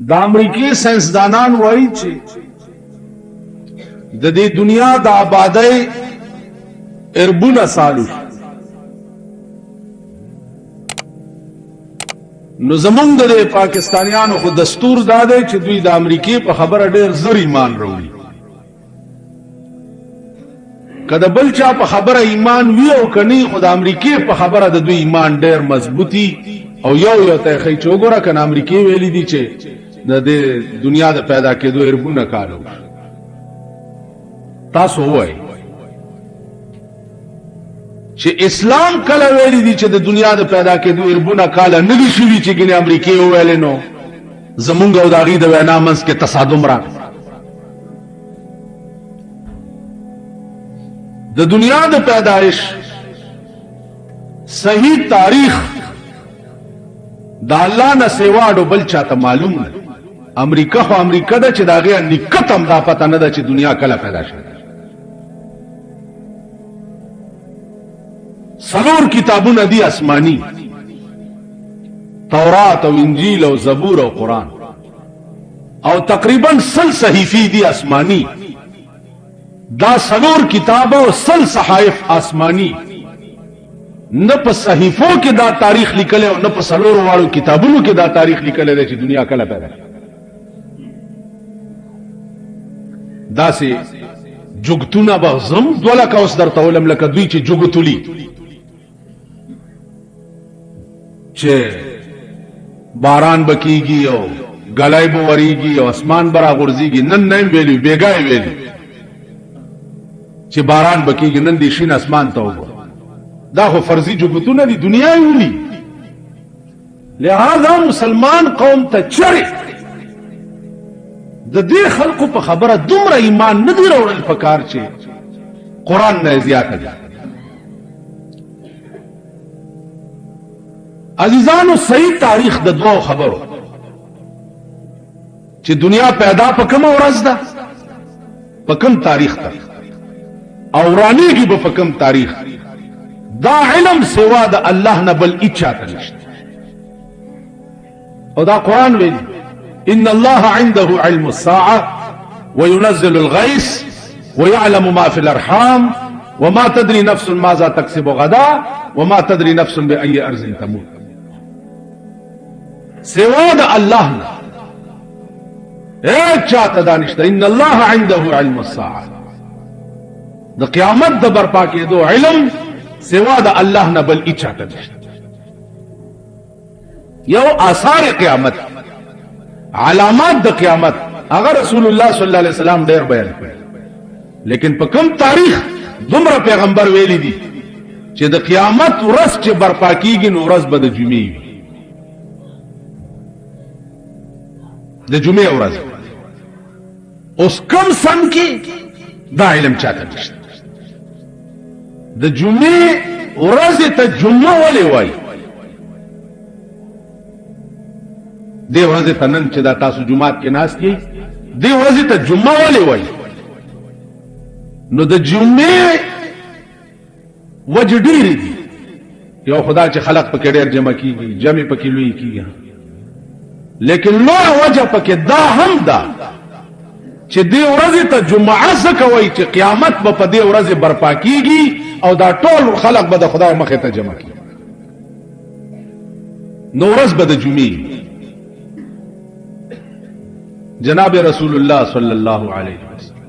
د امریکای ساينسدانان وایي چې د دې دنیا د آبادۍ اربونه سالو نو زمونږ د پاکستانیانو خو دستور دا دی چې دوی د امریکای په خبره ډېر زر ایمان وروړي. کله بل چا په خبره ایمان وی او کني خو د امریکای په خبره د دوی ایمان ډېر مضبوطي او یو ته خی چوغره کنه امریکای ویلي دي چې د دنیا د پیدا کېدو اربونه کارو. تاسو وایي چې اسلام کله ویلي دي چې د دنیا د پیدا کېدو اربونه کاله نه دي شوي چې ګنې امریکای وویل نو زمونږ او د هغې د وینا منځ کې تصادم راغی. د دنیا د پیدایش صحیح تاریخ د الله نه سیوا اډو بل چاته معلوم نه. امریکا خو امریکا ده چې د هغې نکت هم دا پته نه ده چې دنیا کله پیدا شوه. سلور کتابونه دي آسماني، تورات او انجیل او زبور او قرآن، او تقریبا 100 صحیفې دي آسماني. دا سلور کتاب او 100 صحائف آسماني. نه په صحیفو کې دا تاریخ لیکل او نه په سلور واړو کتابونو کې دا تاریخ لیکل دی چې دنیا کله پیدا شوه. داسې جوګتونه بغزم دوله کا اوس درته ولم لکه دوی چې جوګتولي چې باران بکیږي او غلای به وریږي او اسمان برا غورځيږي. نن نه ویلي بیګای ویلي چې باران بکیږي، نن دې شین اسمان ته وګوره. دا خو فرضي جوګتونه دي، دنیا یې ولي. لہذا مسلمان قوم ته چرې د دې خلقو په خبره دومره ایمان نه دی راوړل پکار چې قرآن نه زیاته ده. عزیزانو صحیح تاریخ د دوه خبرو چې دنیا پیدا په کوم ورځ ده، په کوم تاریخ ده، او رانیږي به په کوم تاریخ. دا علم سوا د الله نه بل اچا ته نشته. او دا قرآن ویلي ان الله عنده علم الساعه وينزل الغيث ويعلم ما في الارحام وما تدري نفس ماذا تكسب غدا وما تدري نفس باي ارض تموت. سوا د الله نه هیڅ چاته دا نشته. ان الله عنده علم الساعه، د قیامت د برپا کېدو علم سوا د الله نه بل هیڅ چاته نشته. یو آثار قیامت، علامات د قیامت، هغه رسول الله صلی الله علیه وسلم ډیر بیان کړل. لیکن په کوم تاریخ دومره پیغمبر ویلي دي چې د قیامت ورځ چې برپا کیږي نو ورځ به د جمعې وي. د جمعې ورځ اوس کم سن کې دا علم چاته نشته. د جمعې ورځ ته جمعه ولې وایي؟ دی ورځ ته نن چې دا تاسو جمعات کې ناست یې، دی ورځ ته جمعه ولې وایي؟ نو د جمعې وجه ډېرې دي. یو خدا چې خلق پکې ډېر جمع کیږي، جمع پکې لوی کیږي، لیکن لوی وجه پکې دا هم ده چې دی ورځ ته جمعه څه کوي چې قیامت به په دې ورځ برپا کیږي او دا ټول خلق به د خدای مخې ته جمع کیږي. نو ورځ به د جمعې. جناب رسول الله صلی الله علیه وسلم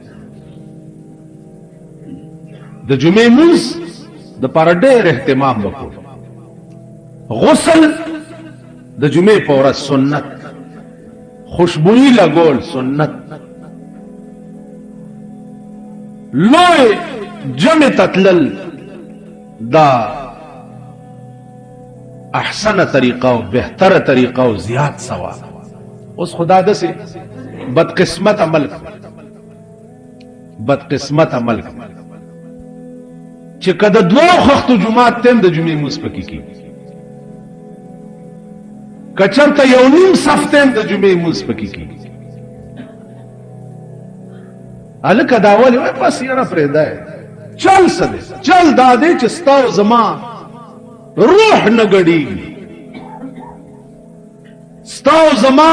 د جمعې منځ د پاره ډېر اهتمام وکړ. غسل د جمعې په ورځ سنت، خوشبوئی لګول سنت، لوی جمع تتلل دا احسن طریقه او بهتره طریقه او زیات ثواب. اوس خدا دسه بدقسمت عمل چې کده دوه وختو جمعات تم د جمعې مسپکی کی، کچرته یو نیم صف تم د جمعې مسپکی کی. الکه دا ولی وای بس یاره پرېدا چل سده چل دادې چې ستاو زما روح نه غړي، ستاو زما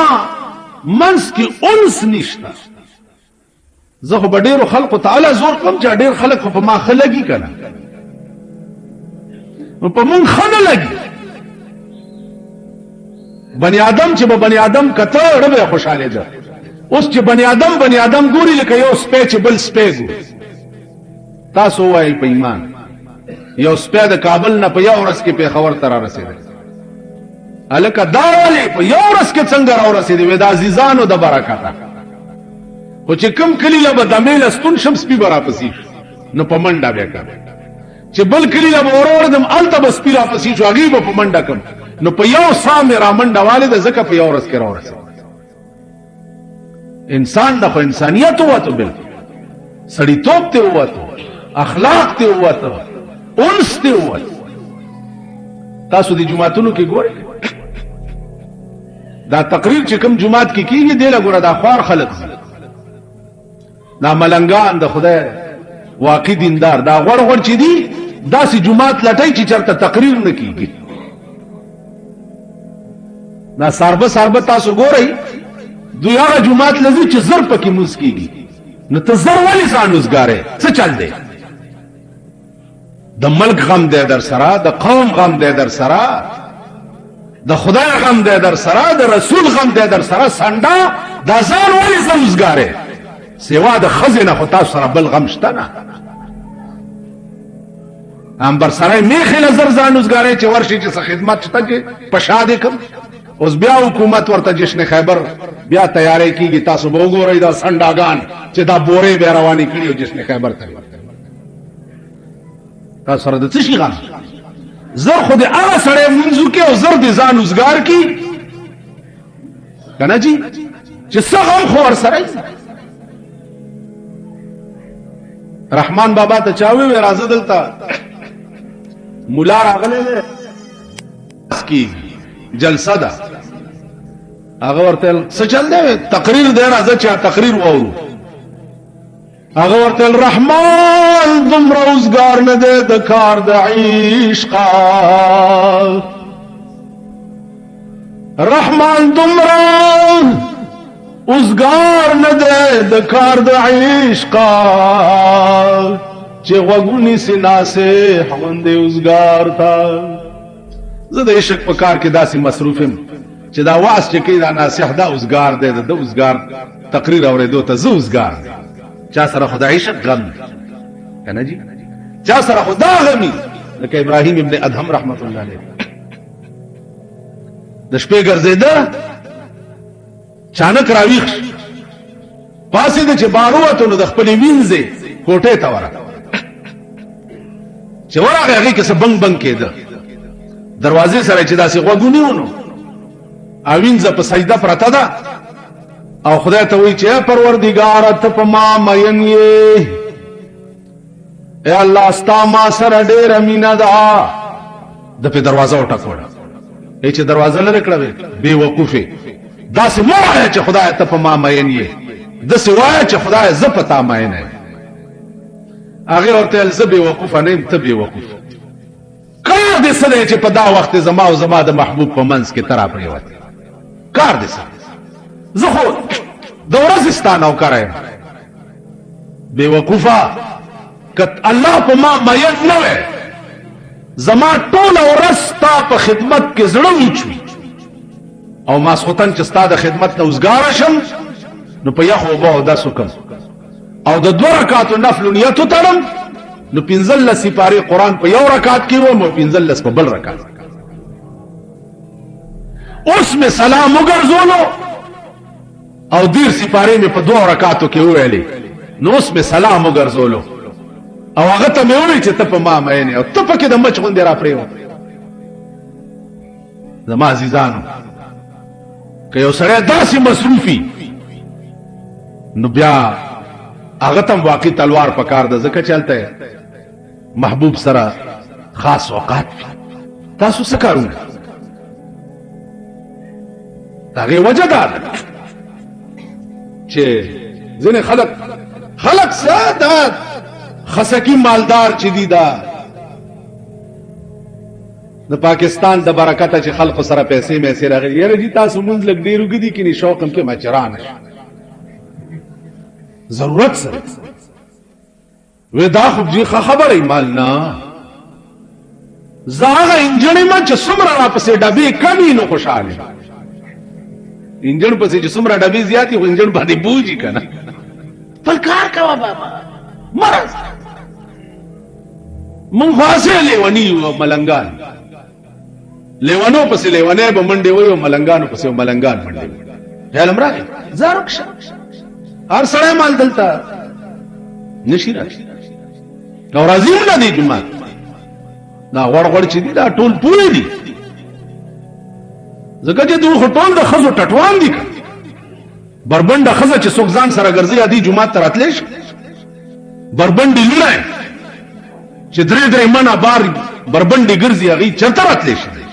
منس کی انس نشتا. زه خو ډیرو خلقو تعالی زور کوم چې ډیر خلق په ما خلګي کنه نو په مونږ خنه لګي. بنی آدم چې به بنی آدم کته ډېر خوشاله ده. اوس چې بنی آدم ګوري لکه یو سپی چې بل سپی ګوري. تاسو وایي په ایمان یو سپی د کابل نه په یو ورځ کې پیښور ته را رسېدی. الکه دا ولې په یو ورځ کې څنګه را رسېدی؟ وې د عزیزانو د برکته. خو چې کوم کلی له به دمې لستون شم سپي به راپسې شو نو په منډه بیا کړم. چې بل کلی له به وروړدم هلته به سپي راپسې شو هغې به په منډه کړم نو په یو ساه مې را منډه والده ځکه په یو ورځ کې را ورسېد. انسان د خو انسانیت ووتو بلکل سړیتوب ته ووتو اخلاق ته ووتو انس ته ووتو. تاسو د جماعتونو کې ګورئ دا تقریر چې کوم جماعت کې کېږي دی له ګوره دا خوار خلک دا ملنګان د خدای واقعي دیندار دا غوړ غوړ چې دي داسې جماعت لټوي چې چېرته تقریر نه کېږي. دا ساربه تاسو ګورئ دوی هغه جماعت لذي چې زر پکې مونځ کېږي نو ته زر ولې ځان وزګارې څه چل دی؟ د ملک غم دی در سره د قوم غم دی در سره د خدای غم دی در سره د رسول غم دی در سره سنډا دا ځان ولې ځان وزګارې سوا د ښځې نه خو تاسو سره بل غم شته نه. امبر سره میخې له زر ځان وزګارې چې ورشي چې څه خدمت شته چې په شا دې کړم. اوس بیا حکومت ورته جشن خیبر بیا تیاری کیږي. تاسو به وګورئ دا سنډاګان چې دا بورې بیا روانې کړي او جشن خیبر ته تاسو سره د څه شي غم؟ زر خو دې هغه سړی منځو کې او زر دې ځان وزګار کي که نه جي چې څه غم خو ورسره رحمان بابا ته چا وویل راځه دلته ملا راغلی دی جلسه ده هغه ورته څه چل دی تقریر دی راځه چې تقریر واورو. هغه ورته رحمان دومره اوزګار نه دی د کار د عشقه رحمان دومره اوزګار نه دی د کار د عشقه چې غوږونې سي ناصح غوندې اوزګار تا. زه د عشق په کار کې داسې مصروف یم چې دا واس چې کوي دا ناصح دا اوزګار دی د اوزګار تقریر اورېدو ته زه اوزګار دی. چا سره خو د عشق غم که نه جي چا سره خو دا غمي لکه ابراهیم ابن ادهم رحمت الله علیه د شپې ګرځېده چانک راویښ پاسېده چې بار ووتو نو د خپلې وینځې کوټې ته ورغی. چې ورغی هغې کې څه بنګ بنګ کېده دروازې سره چې داسې غوږونې ونو او وینځه په سجده پرته ده او خدای ته وایي چې ای پروردګاره ته په ما مین یې ای الله ستا ما سره ډېره مینه ده. د پې دروازه وټکوله ای چې دروازه لرې کړه بې وقوفې داسې مه وایه چې خدای ته په ما مین یې داسې وایه چې خدای زه په تا مینه یم. هغې ورته ویل زه بې وقوفه نه یم ته بې وقوف کار دې څه دی چې په دا وخت زما او زما د محبوب په منځ کې ته راپرېوتې کار دې څه زه خو د ورځې ستا نوکره یم بې وقوفه که الله په ما مین نه وی زما ټوله ورځ ستا په خدمت کې زړه وچ وي او ماسخوتن چې ستا د خدمت نه وزګاره شم نو په یخو اوبه اودس وکړم او د 2 رکعاتو نفلو نیت وتړم نو 15 سپارې قرآن په یو رکعت کې وم او 15 په بل رکعت. اوس مې سلام وګرځولو او 10 سپارې مې په 2 رکعاتو کې وویلې نو اوس مې سلام وګرځولو او هغه ته مې وویل چې ته په ما مین یې او ته پکې د مچ غوندې راپرېوتې. زما عزیزانو که یو سړی داسې مصروفي نو بیا هغه ته واقعي تلوار پکار ده ځکه چې هلته محبوب سره خاص اوقات تاسو څه کارونه د هغې وجه دا ده چې ځینې خلک څه دا خسکي مالدار چې دي دا د پاکستان د برکته چې خلق سره پیسې مې سره راغلي یره جی تاسو مونږ لګ ډیر وګدي کې شوق هم کې مچران ضرورت سره و دا خو جی خبره مال نه زاغه انجن ما چې څومره را پسې ډبې کمی نو خوشاله انجن پسې چې څومره ډبې زیاتی خو انجن باندې بوجي کنه پر کار کوا بابا مرز من خاصه لیونی او ملنګان لیوانو پسې لیوانه به منډه وي او ملنګانو پسې ملنګان منډه خیال امره زارکش هر سړی مال دلته نشي راځي او راځي نه دی جمعه دا غړ چې دي دا ټول پوره دي زکه چې دوی ټول د خزو ټټوان دي بربنده خزه چې څوک ځان سره ګرځي ادي جمعه ته راتلې بربنده لونه چې درې منه بار بربنده ګرځي هغه چرته راتلې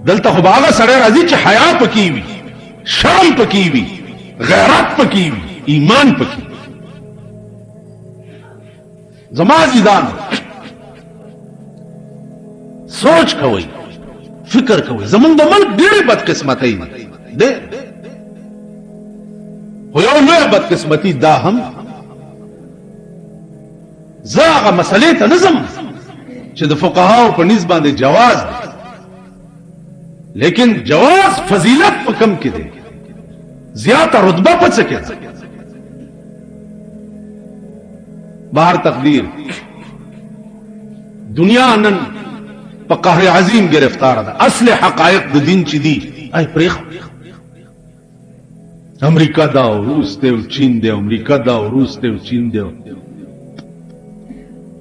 دلته خو هغه سره راځي چې حیا پکې وي شرم پکې وي غیرت پکې وي ایمان پکې زما عزیزان سوچ کوئ فکر کوئ زمونږ د ملک ډېرې بدقسمتۍ دي خو یو لویه بدقسمتي دا هم زه هغه مسلې ته نه ځم چې د فقهاو په نسبت باندې جواز دی لیکن جواز فضیلت په کم کې دی زیاته رتبه په څه کې ده بهر تقدیر دنیا نن په قهر عظیم گرفتار ده اصل حقایق د دین چې دي ای پرېخ امریکا دا او روس ته او چین دی امریکا دا او روس ته او چین دی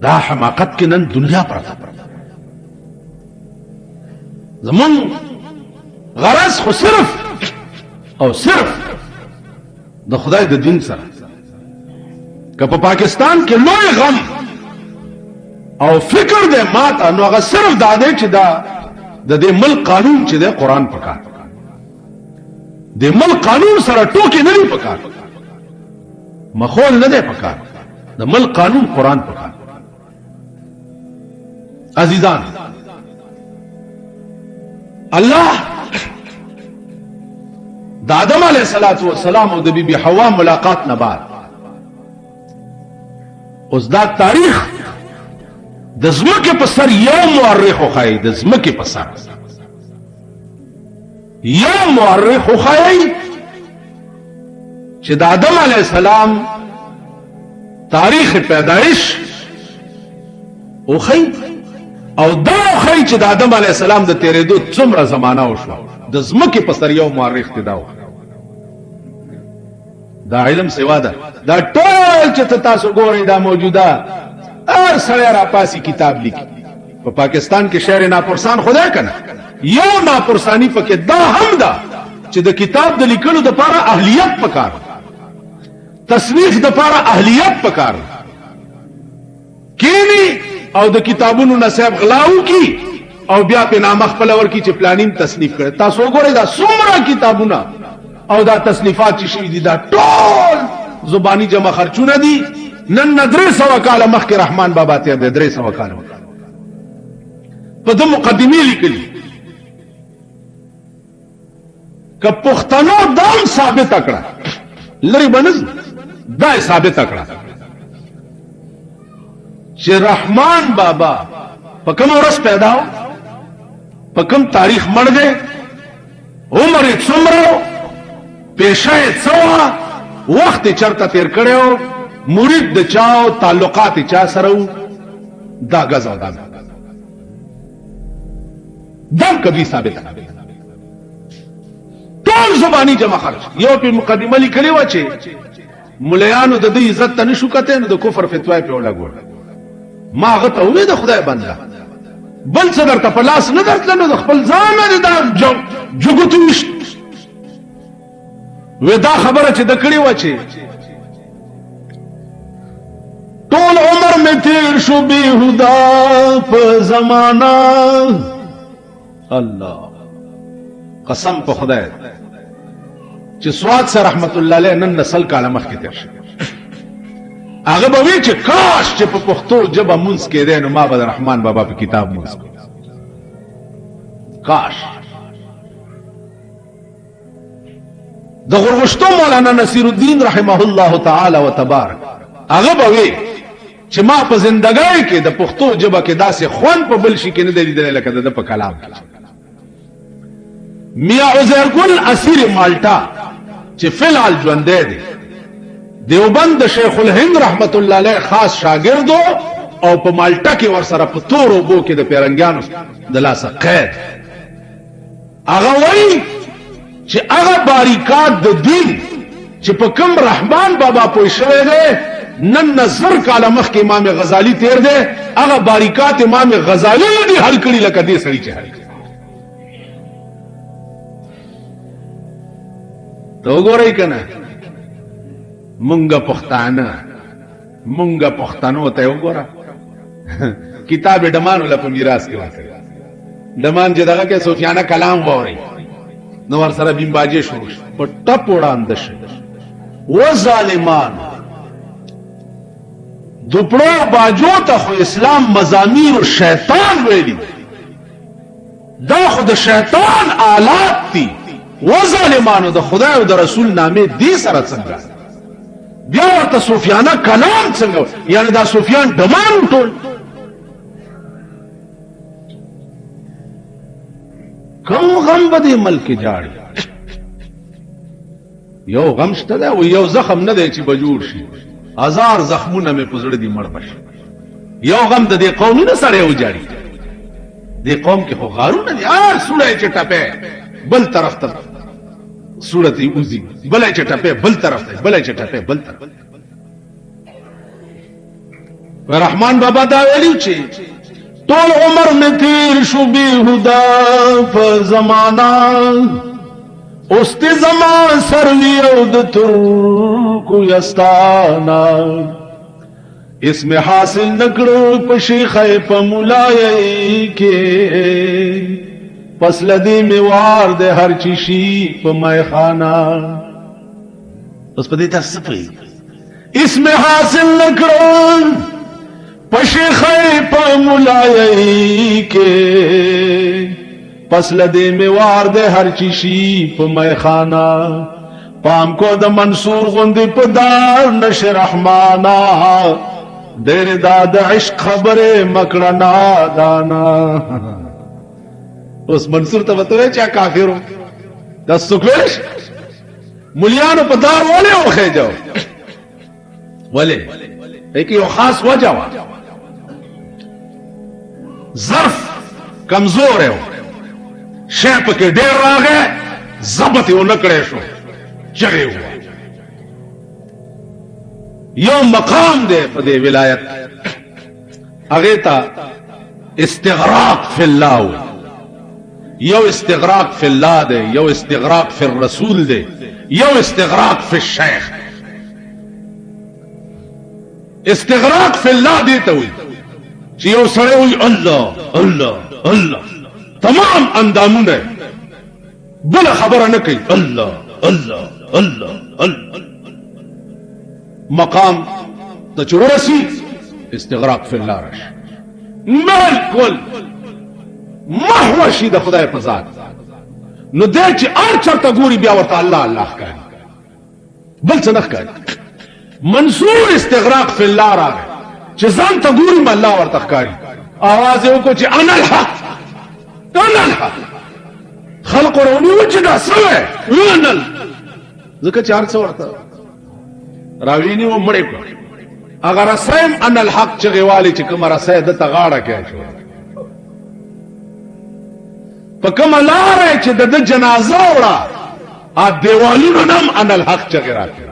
دا حماقت کې نن دنیا پرته زمون غرض خو صرف او صرف د خدای د دین سره که په پاکستان کې لوی غم او فکر دې مات نو هغه صرف دا دی چې دا د دې ملک قانون چې دی قران پکار د ملک قانون سره ټوکی نه دی پکار مخول نه دی پکار د ملک قانون قران پکار عزیزان الله د آدم علیه السلام او د بیبي حوا ملاقات نه بعد اوس دا تاریخ د زمکه په سر یو مورخ خو د زمکه په سر یو مورخ خو چې د آدم علیه السلام تاریخ پیدائش او خی او دا خی چې د آدم علیه السلام د تیرېدو څومره زمانہ وشو د زمکه په سر یو مورخ دی دا علم سوا ده دا ټول چې تاسو ګورئ دا موجوده هر سړی را پاسي کتاب لیکي په پاکستان کې شعر ناپرسان خدای کنه یو ناپرسانی پکې دا هم ده چې د کتاب د لیکلو د لپاره اهلیت پکار تصنیف د لپاره اهلیت پکار کینی او د کتابونو نصیب غلاو کی او بیا په نامه خپل ور کی چې پلانینګ تصنیف کړي تاسو ګورئ دا څومره کتابونه او دا تصنیفات چې شوي دي دا ټول زبانی جمع خرچونه دي نن 300 کال مخکې رحمان بابا ته 300 کال په د مقدمه لیکلي که پښتنو دام ثابت کړه لري بنز دا ثابت کړه چې رحمان بابا په کوم ورځ پیدا و په کوم تاریخ مړ دی عمر یې څومره پیشه څو وخت چرته تیر کړو مرید د چاو تعلقات چا سره دا غزا دم کبھی ثابت ټول زبانی جمع خرج یو په مقدمه لیکلی و چې مليانو د دې عزت ته نشو کته نو د کفر فتوا په ولاګور ما غته وې د خدای بنده بل څه درته په لاس نه درتل نو د خپل ځان نه دا جوګتو و دا خبره چې د کړي و چې ټول عمر می تیر شو بیهودا په زمانہ الله قسم په خدای چې سواد سره رحمت الله علیه نن نسل کاله مخ کې تیر شي هغه به وی چې کاش چې په پښتو جبه مونږ کې دین ما به رحمان بابا په کتاب مونږ काश د غرغشتو مولانا نصیر الدین رحمه الله تعالی و تبارک هغه به چې ما په زندګۍ کې د پښتو ژبه کې داسې خوان په بل شي کې نه دی لیدلی لکه د په کلام کې. میاں عزیر گل اسیر مالټا چې فلحال ژوندی دی، دیوبند شیخ الهند رحمت الله علیه خاص شاګردو او په مالټا کې ورسره په تور اوبو کې د پیرنګیانو د لاسه قید. هغه وایي چې هغه باریکات د دین چې په کوم رحمان بابا پوه شوی دی نن نظر کاله مخکې امام غزالی تیر دی، هغه باریکات امام غزالی نه دي حل کړي لکه دې سړي چې حل کړي. ته وګورئ که نه مونږه پښتانه مونږه پښتنو ته وګوره کتاب ډمانو له په میراث کې ورکړی. ډمان چې دغه کې صوفیانه کلام واورئ نو ورسره بیمباجې شروع شي په ټپ وړاندې شي. و ظالمان دوپړو باجو ته خو اسلام مزامیر شیطان ویلي، دا خو د شیطان آلات دي. و ظالمانو د خدای او د رسول نامې دې سره څنګه بیا ورته صوفیانه کلام څنګه، یعنی دا صوفیان ډمان ټول. کوم غم به دې ملک جاړي، یو غم شته ده او یو زخم نه دی چې به جوړ شي، هزار زخمونه مې په زړه دي مړ بشي. یو غم د دې قوم نه سړی وجاړي، دې قوم کې خو غارونه دي، هر سوړی چې ټپی بل طرف ته صورت اوزی، بلای چې ټپی بل طرف ته، بلای چې ټپی بل طرف. رحمان بابا دا ویلي چې ټول عمر میں تیر شو بی ہدا په زمانہ اوست زمان سروی او د ترکو یستانا اس میں حاصل نکړو په شیخ په مولای کې پس لدی میوار د هر چی شی په میخانہ. اوس په دې تاسو په اس میں حاصل نکړو پشیخ پا ملائی کے پس لدے میوار دے ہر چیشی پا میخانہ پام کو دا منصور غندی پا دار نش رحمانا دیر داد عشق خبر مکڑنا دانا. اس منصور تا بتوئے چاہ کافر ہو دا سکویش ملیانو پا دار والے ہو خی جاؤ والے ایک یو خاص وجہ وا ظرف کمزور ہے شیپ کے ډیر راغے ضبط یو نکڑے شو چغے ہوا. یو مقام دے پدے ولایت اغیتا استغراق فی اللہ، یو استغراق فی اللہ دے، یو استغراق فی الرسول دے، یو استغراق فی الشیخ. استغراق فی اللہ دیتا ہوئی چې یو سره وي الله الله الله تمام اندامونه بل خبره نه کوي الله الله الله الله. مقام ته چورسي استغراق فی الله رش بالکل محو شي د خدای په ذات نو دې چې ار چرته ګوري بیا ورته الله الله کوي بل څه نه کوي. منصور استغراق فی الله راغی چې ځان ته ګوري ما الله ورته ښکاري، आवाज یې وکړو چې انا الحق انا الحق. خلق ورونی چې دا سوې انا ځکه چې هر څه ورته راویني و مړې کړ. اگر اسیم انا الحق چې غوالي چې کوم رسې د تغاړه کې شو په کوم لار چې د جنازه وړه ا دیوالونو نم انا الحق چې راځي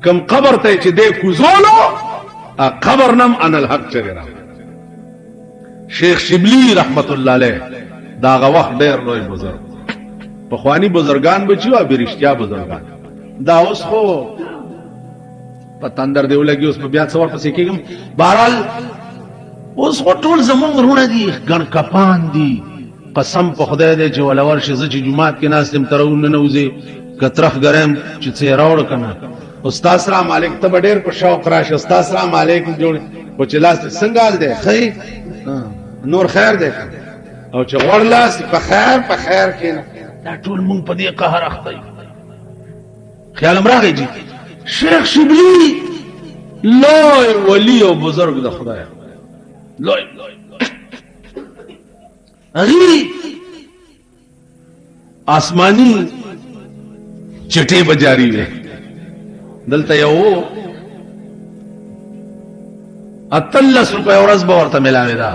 کم قبر ته چې دې کوزولو قبر نم انا الحق چغرا. شیخ شبلی رحمت الله علیه دا وخت ډیر لوی بزرگ په خوانی بزرگان بچو او برشتیا بزرگان دا اوس خو پتندر دیو لګي اوس په بیا څور پسې کېږم. بهرحال اوس خو ټول زمونږ رونه دي ګڼ کپان دي قسم په خدای دې چې ولور شي چې جمعات کې ناس تم ترون نه وځي کترخ ګرم چې څه راوړ کنه. استاد سلام علیکم ته ډېر په شوق راشه. استاد سلام علیکم جوړ په چلاس څنګه حال دی خی نور خیر دی او چې ورلاس په خیر کې دا ټول مونږ په دې قهر اخته یو. خیال راغی جی شیخ شبلی لوی ولی او بزرگ د خدای لوی اغي آسمانی چټه بجاری وي دلته یو اتلس روپے ورځ به ورته ملاوي دا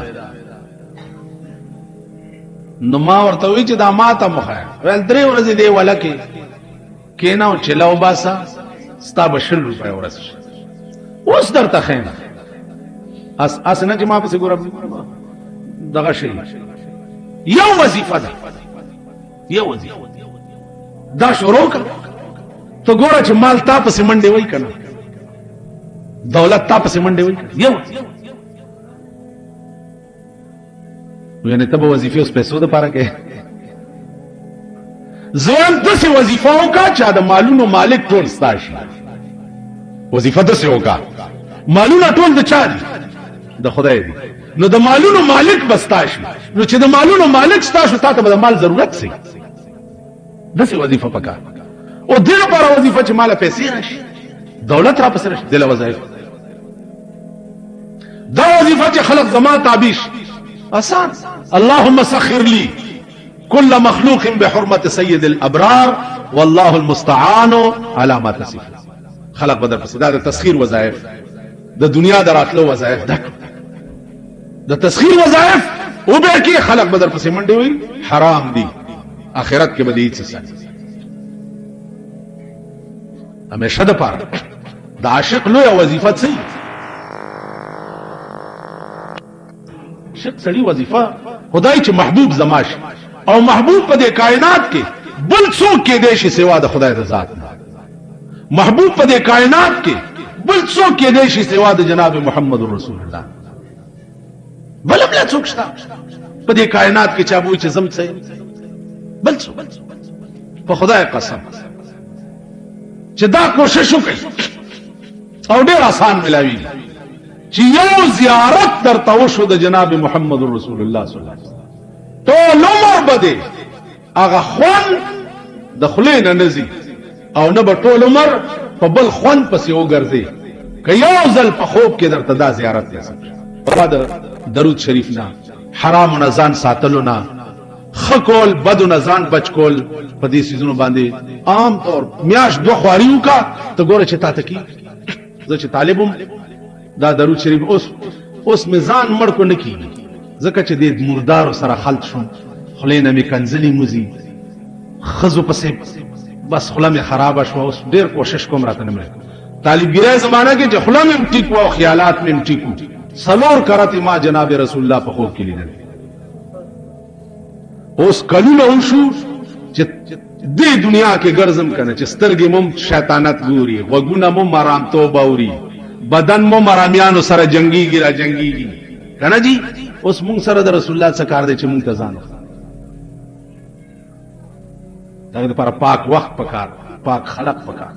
نو ما ورته وی چې دا ماته مخه ول درې ورځې دی ولکه کیناو چلاو باسا ستا به 100 روپے ورځ اوس درته خیم اس نه چې ما په ګورم دغه شی یو وظیفه ده یو وظیفه دا شروع کړ تو ګوره چې مال تا په منډه وای کنه دولت تا په منډه وای یو یعنی ته به وظیفه اوس پیسو د پاره کې ځوان دسه وظیفاو کا چا د مالونو مالک ټول ستاشي وظیفه دسه وکا مالونه ټول د چا دي د خدای دي نو د مالونو مالک بستاشي نو چې د مالونو مالک ستاشو تا ته د مال ضرورت سي دسه وظیفه پکا او دغه پر وظیفه چې مال پیسې راشي دولت را پسې راشي دله وظایف دا وظیفه چې خلق زما تابع آسان اللهم سخر لي كل مخلوق بحرمة سيد الابرار والله المستعان على ما تصف خلق بدر پس دا تسخير وظائف د دنیا دراتلو وظائف د تسخير وظائف او به کې خلق بدر پس منډي وي حرام دي اخرت کې بدی څه همیشه د پاره د عاشق لوی وظیفه څه شک سړي وظیفه خدای چې محبوب زماش او محبوب په دې کائنات کې بل څوک کې دې شي سوا د خدای د ذات محبوب په دې کائنات کې بل څوک کې دې شي سوا د جناب محمد رسول الله بل بل څوک شته په دې کائنات کې چا بوي چې زم څه بل څوک په خدای قسم چې دا کوشش وکړي او ډېر آسان ملاوي چې یو زیارت در توشو د جناب محمد رسول الله صلی الله علیه وسلم ټول عمر بده هغه خون د خلې نه نزي او نه به ټول عمر په بل خون پسې وګرځي که یو ځل په خوب کې درته دا زیارت دي په دا درود شریف نه حرام نه ځان ساتلو نه خکول بدو نه ځان بچکول په دې سيزونو باندې عام طور میاش دوه خواریو کا ته ګوره چې تا ته کی زه چې طالبم دا درود شریف اوس میزان مړ کو نه کی زکه چې د مردار سره خلط شو خلینه می کنزلی موزي خزو پسې بس خلامه خراب شو اوس ډیر کوشش کوم راته نه مړ طالبګری زمانہ کې چې خلامه ټیک او خیالات مې ټیکو سلور کرت ما جناب رسول الله په خوب کې لیدل اوس کلونه وشو چې دې دنیا کې ګرځم کنه چې سترګې مم شیطانت ګوري وګونه مم مرام توبه اوري بدن مو مرامیانو سره جنگيږي را جنگيږي کنه جی اوس مونږ سره د رسول الله څخه کار دی چې مونږ ته ځانو دا لپاره پاک وخت پکار پاک خلق پکار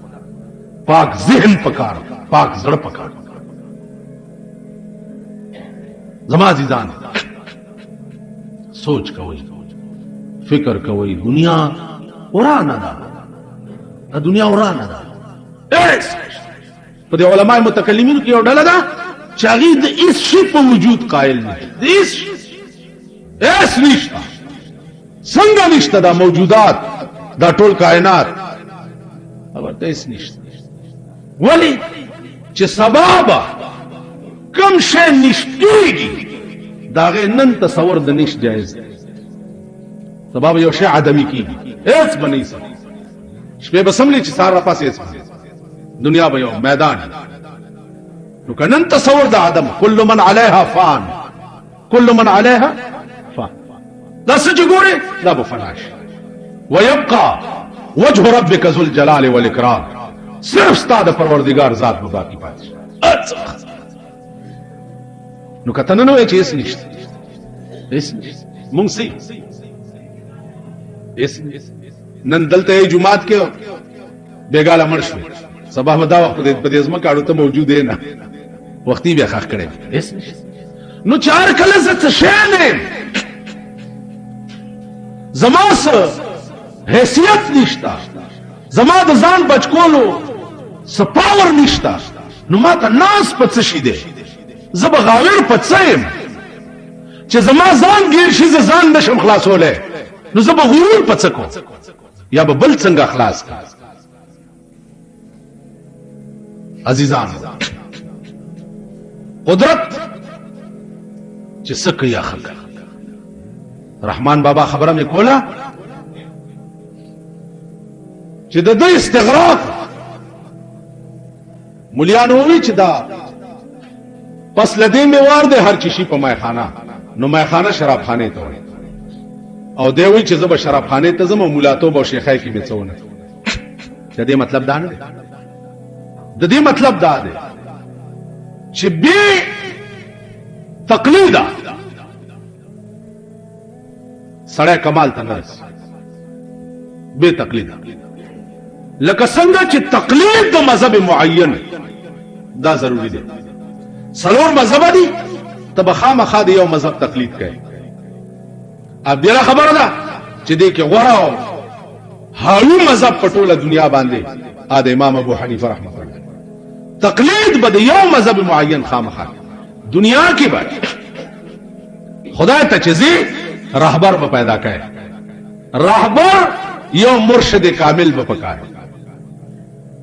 پاک ذهن پکار پاک زړه پکار زما عزیزان سوچ کوئ فکر کوئ دنیا ورانه ده دنیا ورانه ده په دې علماء متکلمینو کې یو ډله ده چې هغه د هیڅ شي په وجود قائل نه دي هیڅ نشته څنګه نشته دا موجودات دا ټول کائنات ورته هیڅ نشته ولی چې سبب کم شي نشتېږي دا غي نن تصور د نش جایز سبب یو شی عدمي کیږي هیڅ بنئ سي شپه بسملی چې سار را پاسې هیڅ دنیا به یو میدان نو کنن تصور د عدم كل من عليها فان كل من عليها فان دا سجګوره دا به فناش ويبقى وجه ربك ذو الجلال والاكرام صرف ستاد پروردگار ذات به باقی پاتې نو کتن نو چې اس نشته اس مونږ سي اس نن دلته جمعات کې بیګاله مرشو سبا مدا وخت په دې ځما کاړو ته موجود نه وختي بیا خخ کړي نو چار کله څه شانه زما سه حیثیت نشتا، زما د ځان بچکولو څه پاور نشتا، نو ما ته ناس په څه شي دی؟ زه به غاور په څه یم چې زما ځان ګیر شي، زه ځان نشم خلاصولی، نو زه به غرور په څه کوم یا به بل څنګه خلاص کړم؟ عزیزان، قدرت چې څه کوي یا ښه کوي. رحمان بابا خبره مې کوله چې د دوی استغراق مليانو وی چې دا پس لدې مې وار دی هر چیشي په مایخانه، نو مایخانه شراب خانه ته وایي، او دی وی چې زه به شراب خانه ته ځم او ملاتوب او شیخای کې مې څونه. د دې مطلب دا نه دی، د دې مطلب دا دی چې بے تقلید سړی کمال ته نه رسي. بے تقلید لکه څنګه چې تقلید د مذهب معین دا ضروری دی. څلور مذهب دي، ته به خامخا د یو مذهب تقلید کوي. اب دې خبره ده چې دې کې غوړه او حاوی مذهب په ټوله دنیا باندې د امام ابو حنیفه رحمه الله تقلید به د یو مذهب معین خامخا دنیا کې به خدای ته چیزی رهبر به پیدا کړي. رهبر یو مرشد کامل به پکاره،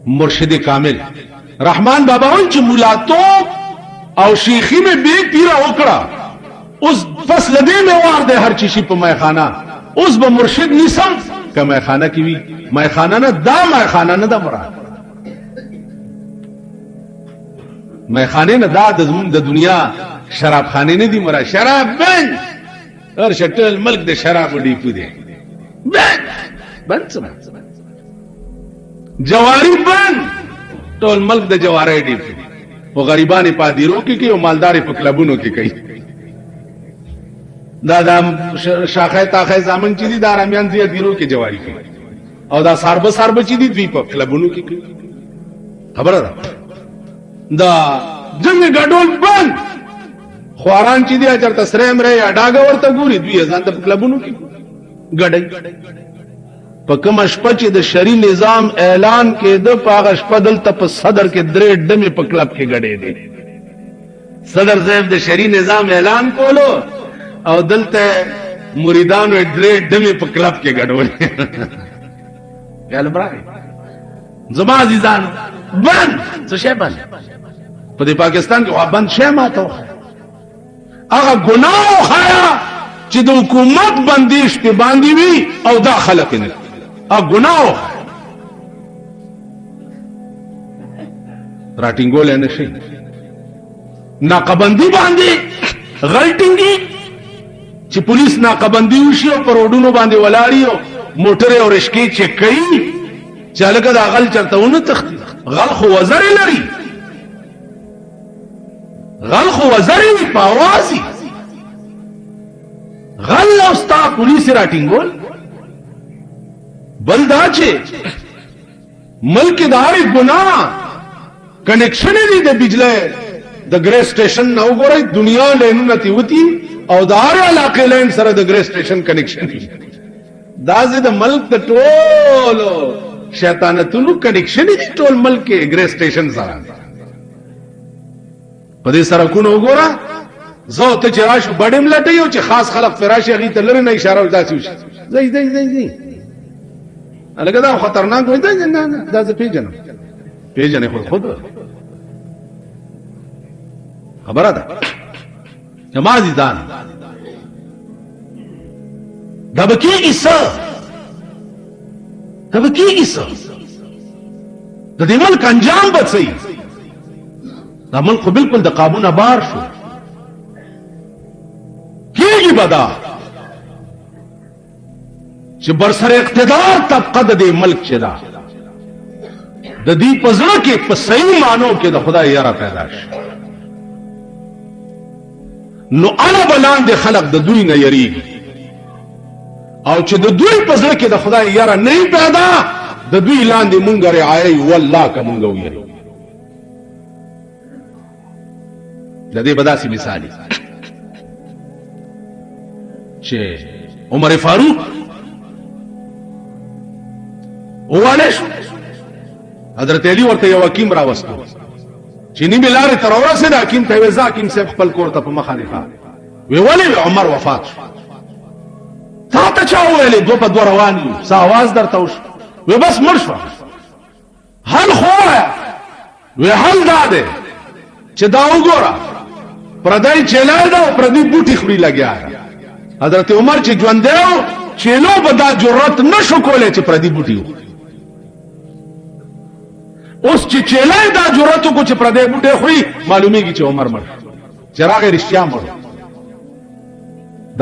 مرشد کامل. رحمان بابا وایي چې ملاتوب او شیخی میں بے پیرا وکړه، اوس پس لدې مې وار دی هر چیشي په میخانه، اوس به مرشد نیسم که میخانه کې وي. میخانه نه دا میخانه نه دا مراد، میخانه نه دا د زمون د دنیا شراب خانه نه دي مراد. شراب بند هر شټل ملک د شراب ډیپو دی، بند بند څه جواری بند ټول ملک د جواری ډیپو دی. او غریبان په دیرو کې او مالدار په کلبونو کې کوي. دا شاخه تاخه زامن چې دي د آرامیان دي دیرو کې جواری کوي، او دا ساربه چې دي دوی په کلبونو کې کوي. خبره ده دا جنگ ګډول بند. خواران چې دي اجر تسریم رې اډاګه ورته ګوري، دوی ځان ته په کلبونو کې ګډي. په کوم شپه چې د شری نظام اعلان کې د پاغه شپه دلته په صدر کې درې ډمې په کلب کې ګډې دي. صدر صاحب د شری نظام اعلان کولو او دلته مریدانو درې ډمې په کلب کې ګډول. یاله برای زما عزیزان بند څه شی بند په دې پاکستان کې بند شی ماته هغه ګناه خایا چې د حکومت بندیش په باندې وي او دا خلک نه ګناه راټینګول نه شي. ناقبندي باندې غلطینګي چې پولیس ناقبندي وشي او پر روډونو باندې ولاړی او موټر او رشکې چک کوي چې لکه دا غل چرته ونه تختی. غل خو وزر لري، غل خو وزر په اوازي غل او ستا پولیس راټینګول. بل دا چې ملک داري ګناه کنیکشن دی د بجلی د ګری سټیشن نو ګورای دنیا لینونه تیوتی او د هر علاقې لین سره د ګری سټیشن کنیکشن دی. دا د ملک د ټولو شیطانتونو کنیکشن دی، ټول ملک کې ګری سټیشن سره. په دې سره کو نو ګورا زه ته چې راشو بډم لټي او چې خاص خلق فراشي غي ته لره نه اشاره وځي زي الګا دا خطرناک وي. دا زه پیژنې خود خبره ده. جماعي ځان دا بکیږي څه د دې ملک انجام به څه؟ دا ملک بالکل د قابونه بار شو. کیږي بدا چې برسر اقتدار طبقه د دې ملک چې دا د دې پزړه کې په صحیح مانو کې د خدای یاره پیدا شي، نو انا بلان د خلق د دوی نه یریږي. او چې د دوی پزړه کې د خدای یاره نه پیدا، د دوی لاندې مونږ رعایي والله که مونږ ویری. د دې بداسي مثال چې عمر فاروق واله شو حضرت علی ورته یو حکیم راوستو چې نیمه لارې تر ورسېده حکیم ته ویل حکیم صاحب خپل کور ته په مخالفه وی ولې عمر وفات شو تا ته چا ویلې دو په دو روان یو څه आवाज درته وشو وی بس مړ شو حل خو وی حل دا دی چې دا وګوره پردای چلای دا پردی بوټي خوري لګیا حضرت عمر چې ژوند دیو چلو به دا جرأت نشو کولای چې پردی بوټي اوس چې چلای دا جرأت کو چې پردی بوټي خوري معلومیږي چې عمر مړ چراغ رښتیا مړ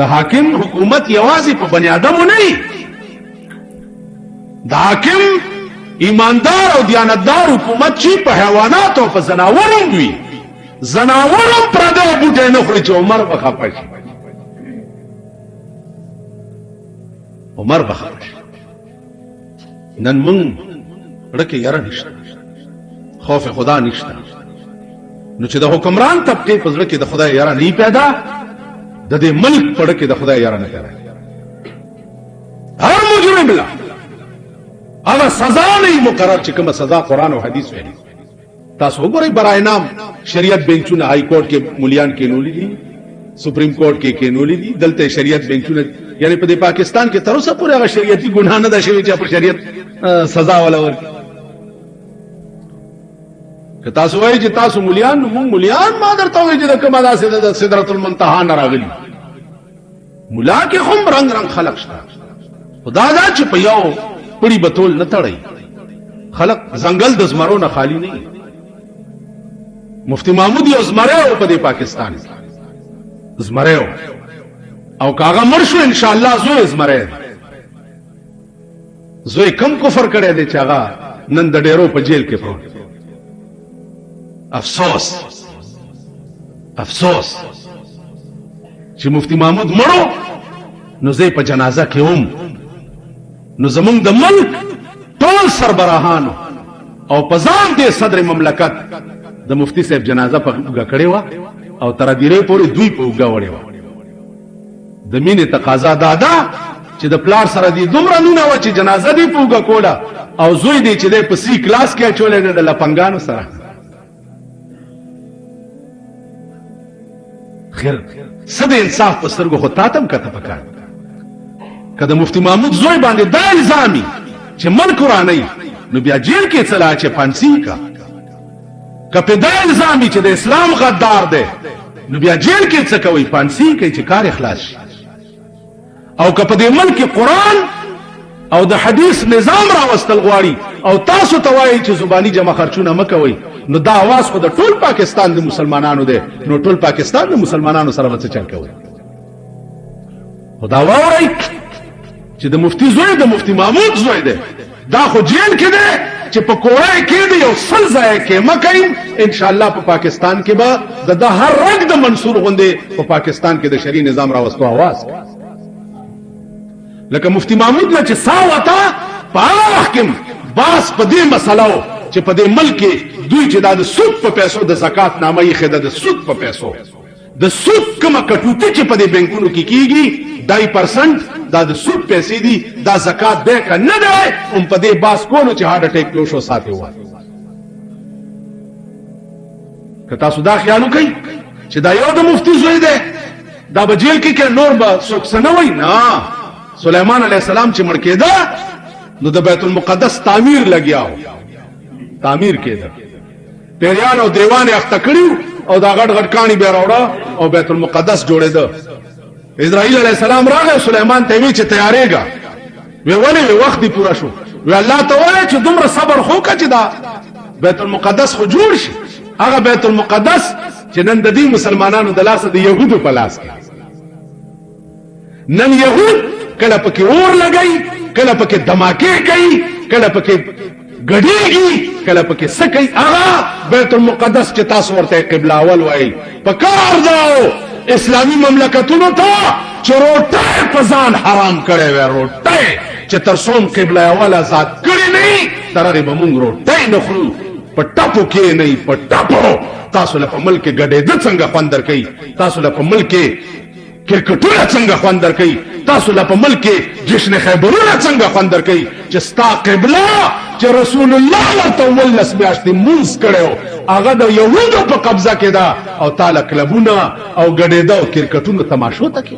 د حاکم حکومت یوازې په بنی آدمو نه د حاکم ایماندار او دیانتدار حکومت چې په حیوانات او په زناورو وي زناورو پردی بوټي نه خوري چې عمر بخښ عمر بخښ نن مونږ رکه یاره نشته خوف خدا نشته نو چې د حکمران طبقه په ځړ کې د خدای یاره نه پیدا د دې ملک په ځړ کې د خدای یاره نه پیدا هر مجرم لا هغه سزا نه مقرر چې کومه سزا قران او حديث ویلي تاسو وګورئ برای نام شریعت بنچونه های کورټ کې مليان کې نولې دي سپریم کورټ کې نولې دي دلته شریعت بنچونه یعنی په پاکستان کې تر اوسه پورې هغه شریعتي ګناه نه ده شوی چې په شریعت سزا ولا ورکړي که تاسو وایي چې تاسو مليان مونږ مليان ما درته وایي چې کومه داسې د سدرۃ المنتهى نه راغلي ملا کې هم رنگ رنگ خلق شته خدا دا چې په یو پړي بتول نه تړي خلق زنګل د زمرو نه خالی نه مفتی محمود یو زمره په پاکستان زمره او کاغه مرشو ان شاء الله زوی زمره زوی کم کفر کړي دي چې هغه نن د ډیرو په جیل کې پروت افسوس افسوس چې مفتی محمود مړو نو زه په جنازه کې هم نو زمونږ د ملک ټول سربراهانو او په ځان دې صدر مملکت د مفتی صاحب جنازه په وګه کړې و او تر دې پورې دوی په وګه وړې و د مینې تقاضا دادا چې د پلار سره دې دومره نونه و چې جنازه دې په وګه کوله او زوی دې چې دې په سی کلاس کې چولې نه د لپنګانو سره خیر صد انصاف په سترګو خو تاتم کته پکار کله مفتی محمود زوی باندې دا الزامي چې ملک قرآنی نو بیا جیل کې چلا چې پانسی کا کپه دا الزامي چې د اسلام غدار دی نو بیا جیل کې څه کوي پانسی کوي چې کار اخلاص شي او کپه د ملک قرآن او د حدیث نظام راوستل غواړي او تاسو توایي چې زبانی جمع خرچونه مکوي نو دا आवाज خو د ټول پاکستان د مسلمانانو دی نو ټول پاکستان د مسلمانانو سره څه چل کوي خدا وایي چې د مفتی زوی د مفتی محمود زوی دی دا خو جیل کې دی چې په کوړای کې دی یو سل ځای کې مکایم ان شاء الله په پاکستان کې به د هر رنګ د منصور غوندې په پاکستان کې د شری نظام راوستو आवाज لکه مفتی محمود نه چې ساوتا په حکم باس په دې مسلو چې په دې ملک دوی چې د سود په پیسو د زکات نامه یې خده د سود په پیسو د سود کومه کټوټه چې په دې بانکونو کې کیږي 2% دا د سود پیسې دي دا زکات به کنه دی هم په دې باس کولو چې هارت اٹیک لو شو ساتي و که تاسو دا خیال وکئ چې دا یو د مفتی زوی دی دا به جیل کې نور به څوک سنوي نه سليمان عليه السلام چې مړ کېده نو د بیت المقدس تعمیر لګیاو تعمیر کېده پیریان او دیوان اخته کړیو او دا غټ غټ کانی به راوړه او بیت المقدس جوړېده اسرائیل علیہ السلام راغی سليمان ته وی چې تیارېګا وی ولې وخت دی پورا شو وی الله تعالی چې دومره صبر خو کچ دا بیت المقدس خو جوړ شي هغه بیت المقدس چې نن د دې مسلمانانو د لاسه د يهودو په لاس کې نن يهود کله پکې اور لګي کله پکې دماکې کوي کله پکې غډيږي کله پکې سکي هغه بیت المقدس چې تاسو ورته قبله اول وایي پکار داو اسلامی مملکتونو ته چې روټه پزان حرام کړي وي روټه چې ترسوم قبله اول آزاد کړي نه ترغه به مونږ روټه نه خورو په ټاپو کې نه په ټاپو تاسو له ملک غډې د څنګه خوندر کوي تاسو له ملک کرکټونه څنګه خوندر کوي تاسو لا په ملک کې جشن خیبرونه څنګه خوند درکوي چې ستا قبله چې رسول الله ورته ولس میاشتې مونځ کړی هغه د یهودو په قبضه کې ده او تاله کلبونه او ګډېده او کرکټونو تماشو ته کې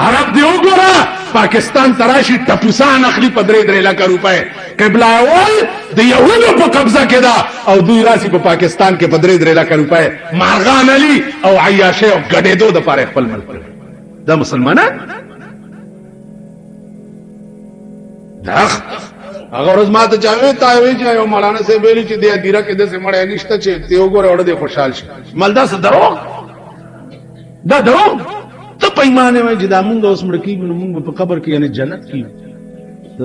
عرب دی وګوره پاکستان تراشي ټپوسان اخلي په 3 لک روپۍ قبله اول د یهودو په قبضه کې ده او دوی راسي په پاکستان کې په 3 لک روپۍ مارغان علي او عیاشه او ګډېدو د پاره خپل ملک دا مسلمانان دا هغه ورځ ما ته چاوي تاوي چې یو مولانا سي ویلي چې د ادیره کې د سمړې نشته چې ته وګوره وړه د خوشحال شي مالدا څه درو دا درو ته پیمانه وای چې دا مونږ اوس مړ کیږو نو مونږ په قبر کې یعنی جنت کې د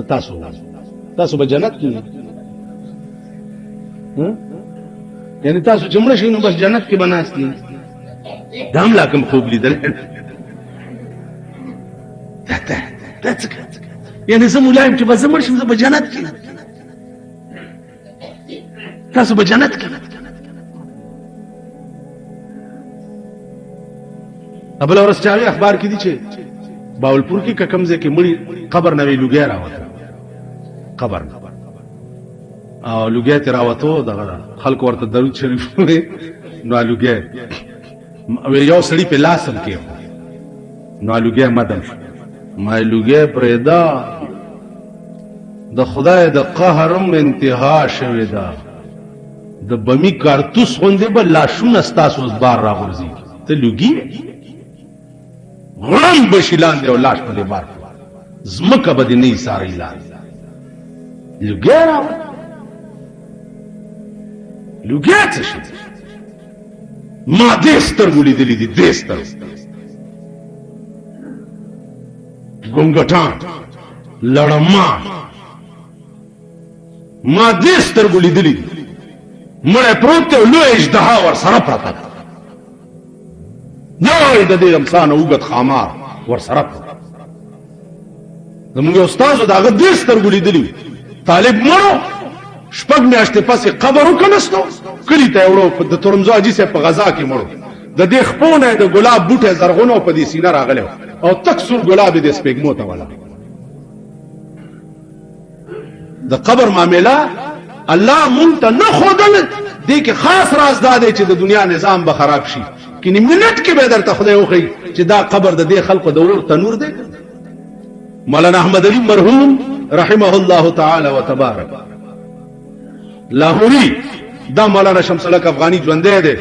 تاسو به جنت کې یعنی تاسو چې مړ شئ نو بس جنت کې بناستي دا هم لا کوم خوب لیدل دا څه یعنی زه ملایم چې بس مړ شم زه به جنت کې تاسو به جنت کې ابل ورځ چاوي اخبار کې دي چې باولپور کې ککمزه کې مړی قبر نوې لوګیا راوته قبر او لوګیا ته راوته دغه خلک ورته درود شریف نو لوګیا یو سړی په لاسم کې نو لوګیا مدن ما لوګیا پرېدا د خدای د قهرم انتها شوه دا د بمی کارتوس غوندې به لاشونه ستاسو بار راغورځي ته لوګي غرم بشیلان دی او لاش په دې بار زمکه به دې نه ساري لا لوګیا لوګیا څه شي ما دې سترګو لیدلې دي دې سترګو ګونګټان لړمان ما دې سترګو لیدلې دي مړه پروت لوی اژدها ور سره پراته نو د دې انسان اوګت خامار ور سره زموږ استاد داغه دې سترګو لیدلې طالب مړو شپږ میاشتې پسې قبر وکنهستو کلی ته وړو د ترمزو اجي سه په غزا کې مړو د دې خپونه د ګلاب بوټه زرغونو په دې سینه راغلو او تک سور ګلاب دې سپېګمو ته ولا د قبر معاملہ الله مونږ ته نه خودل دې کې خاص راز دا دی چې د دنیا نظام به خراب شي کینی منټ کې به درته خدای وخی چې دا قبر د دې خلکو د ور تنور دی مولانا احمد علي مرحوم رحمه الله تعالی وتبارک لاهوري دا مولانا شمس الحق افغاني ژوندې دی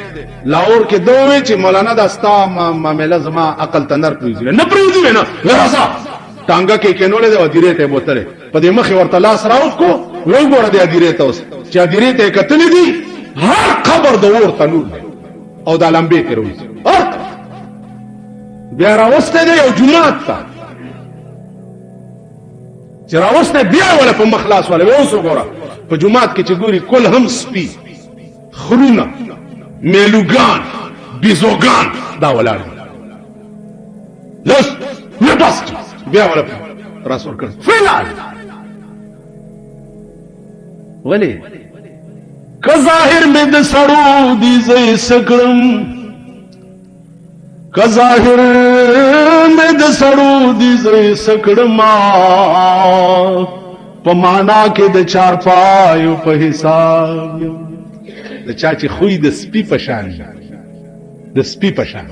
لاهور کې دوی چې مولانا دا ستا معاملہ زما عقل تنر پریږي نه پریږي نه راځه ټانګه کې کینولې د ادیره ته بوتره په دې مخ ورته لاس راوځ کو وای ګوره د ادیره ته اوس چې ادیره ته کتلې دي هر قبر د ور تنور دی او د لمبې کې روي بیا راوسته دی یو جمعه ته چې راوسته بیا ولا په مخلاص ولا اوس وګوره په جمعات کې چې ګوري کل هم سپي خرونه میلوګان بیزوګان دا ولاړ لس نه بس بیا ولا رسول کړ فلال ولی که ظاهر مې د سړو دي زې سکړم که ظاهر مې د سړو دي زې سکړم په معنا کې د چار پایو په حساب د چا چې خوې د سپي په شان د سپي په شان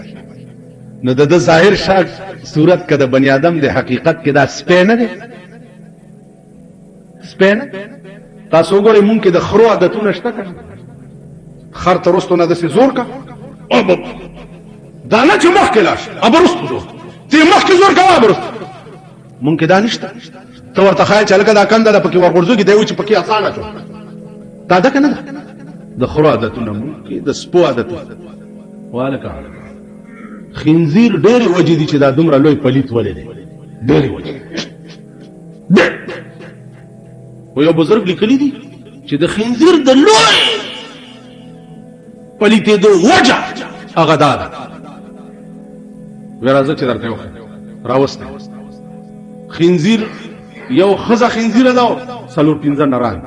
نو د ظاهر شک صورت کې د بنی آدم د حقیقت کې دا سپی نه دی سپی نه تاسو وګورئ مونږ کې د خرو عادتونه شته کنه خر ته رستو نه داسې زور کا او دا نه چې مخکې لاش ابرستو دو تی مخکې زور کا ابرستو مونږ کې دا نشته ته ورته خیال چې لکه دا کنده ده پکې ورغورځو کې دی و چې پکې اسانه شو دا ده کنه د خرو عادتونه مونږ کې د سپو عادتونه والکه خنزیر ډېر وجې دي چې دا دومره لوی پلیت ولې دی ډېر وجې و یو بزرګ لیکلی دي چې د خنزیر د لوی پلیتې دو وجه هغه دا ده ورازه چې درته وخت راوسته خنزیر یو خزه خنزیر ده 4-5 نران